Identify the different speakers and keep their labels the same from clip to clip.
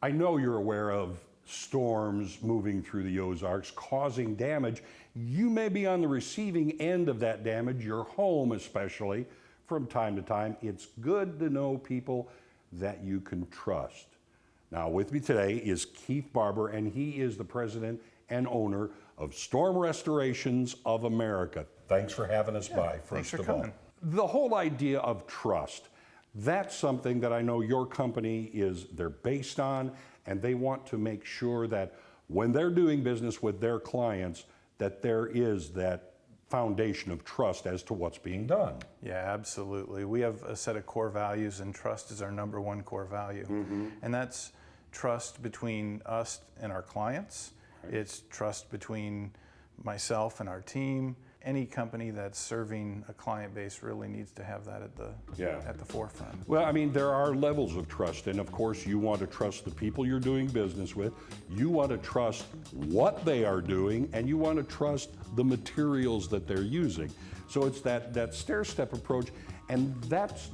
Speaker 1: I know you're aware of storms moving through the Ozarks causing damage. You may be on the receiving end of that damage, your home especially, from time to time. It's good to know people that you can trust. Now, with me today is Keith Barber, and he is the president and owner of Storm Restorations of America. Thanks for having us by, first of all. The whole idea of trust, that's something that I know your company they're based on, and they want to make sure that when they're doing business with their clients, that there is that foundation of trust as to what's being done.
Speaker 2: Yeah, absolutely. We have a set of core values, and trust is our number one core value. And that's trust between us and our clients. It's trust between myself and our team. Any company that's serving a client base really needs to have that at the forefront.
Speaker 1: Well, I mean, there are levels of trust, and of course you want to trust the people you're doing business with, you want to trust what they are doing, and you want to trust the materials that they're using. So it's that stair-step approach, and that's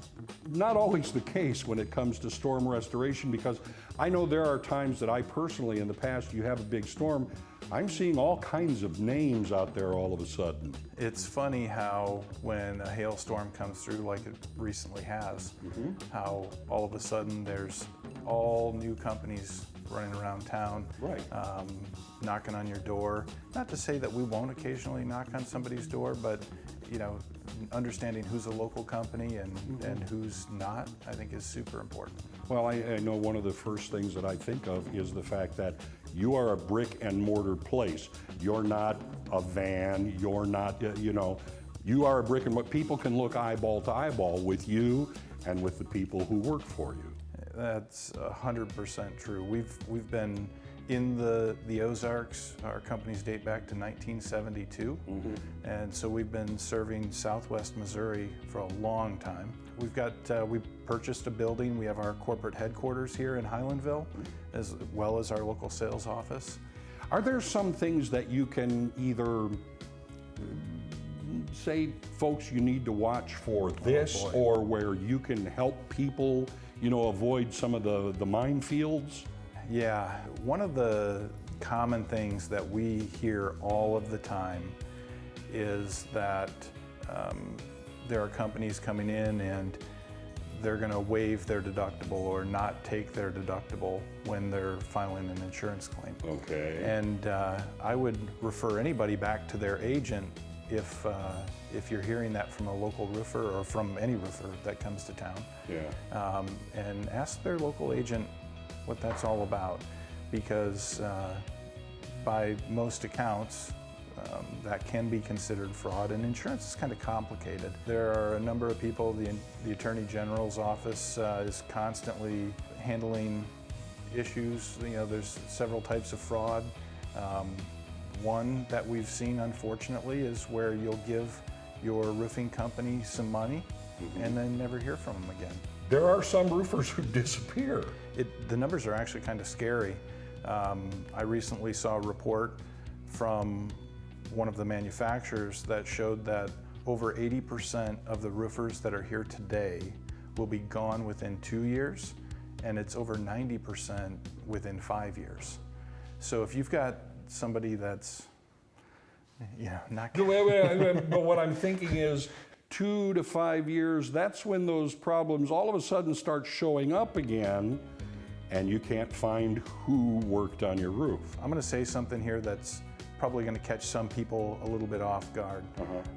Speaker 1: not always the case when it comes to storm restoration, because I know there are times that I personally, in the past, you have a big storm, I'm seeing all kinds of names out there all of a sudden.
Speaker 2: It's funny how when a hailstorm comes through like it recently has, how all of a sudden there's all new companies running around town, knocking on your door. Not to say that we won't occasionally knock on somebody's door, but understanding who's a local company and who's not, I think is super important.
Speaker 1: Well, I know one of the first things that I think of is the fact that you are a brick and mortar place. You're not a van, you're not, you are a brick and mortar. People can look eyeball to eyeball with you and with the people who work for you.
Speaker 2: That's 100% true. We've been in the Ozarks. Our companies date back to 1972, and so we've been serving Southwest Missouri for a long time. We purchased a building. We have our corporate headquarters here in Highlandville, as well as our local sales office.
Speaker 1: Are there some things that you can either say, folks, you need to watch for this, or where you can help people, avoid some of the minefields?
Speaker 2: Yeah, one of the common things that we hear all of the time is that there are companies coming in and they're going to waive their deductible or not take their deductible when they're filing an insurance claim.
Speaker 1: Okay.
Speaker 2: And I would refer anybody back to their agent if you're hearing that from a local roofer or from any roofer that comes to town.
Speaker 1: Yeah.
Speaker 2: And ask their local agent what that's all about, because by most accounts that can be considered fraud, and insurance is kind of complicated. There are a number of people, the Attorney General's office is constantly handling issues. There's several types of fraud. One that we've seen, unfortunately, is where you'll give your roofing company some money and then never hear from them again.
Speaker 1: There are some roofers who disappear.
Speaker 2: The numbers are actually kind of scary. I recently saw a report from one of the manufacturers that showed that over 80% of the roofers that are here today will be gone within 2 years, and it's over 90% within 5 years. So if you've got somebody that's, not...
Speaker 1: But what I'm thinking is, 2 to 5 years, that's when those problems all of a sudden start showing up again, and you can't find who worked on your roof.
Speaker 2: I'm going to say something here that's probably going to catch some people a little bit off guard.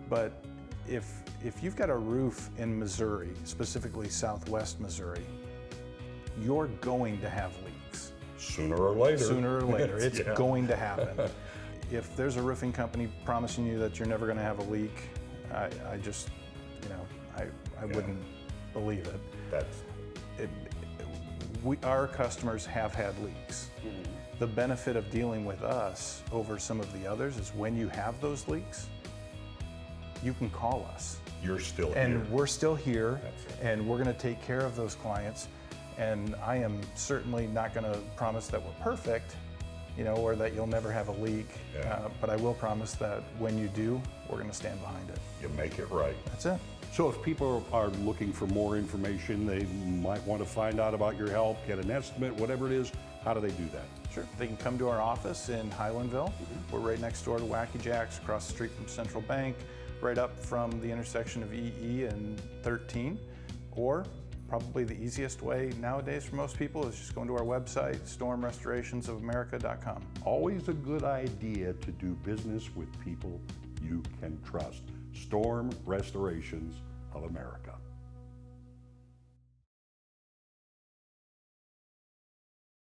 Speaker 2: But if you've got a roof in Missouri, specifically Southwest Missouri, you're going to have leaks.
Speaker 1: Sooner or later.
Speaker 2: Sooner or later. It's going to happen. If there's a roofing company promising you that you're never going to have a leak, I just, I wouldn't believe it. Our customers have had leaks. The benefit of dealing with us over some of the others is when you have those leaks, you can call us.
Speaker 1: You're still here.
Speaker 2: And we're still here, and we're going to take care of those clients. And I am certainly not going to promise that we're perfect, or that you'll never have a leak. But I will promise that when you do, we're going to stand behind it.
Speaker 1: You make it right.
Speaker 2: That's it.
Speaker 1: So if people are looking for more information, they might want to find out about your help, get an estimate, whatever it is, How do they do that?
Speaker 2: Sure. They can come to our office in Highlandville. We're right next door to Wacky Jack's, across the street from Central Bank, right up from the intersection of EE and 13. Or probably the easiest way nowadays for most people is just going to our website, stormrestorationsofamerica.com.
Speaker 1: Always a good idea to do business with people you can trust. Storm Restorations of America.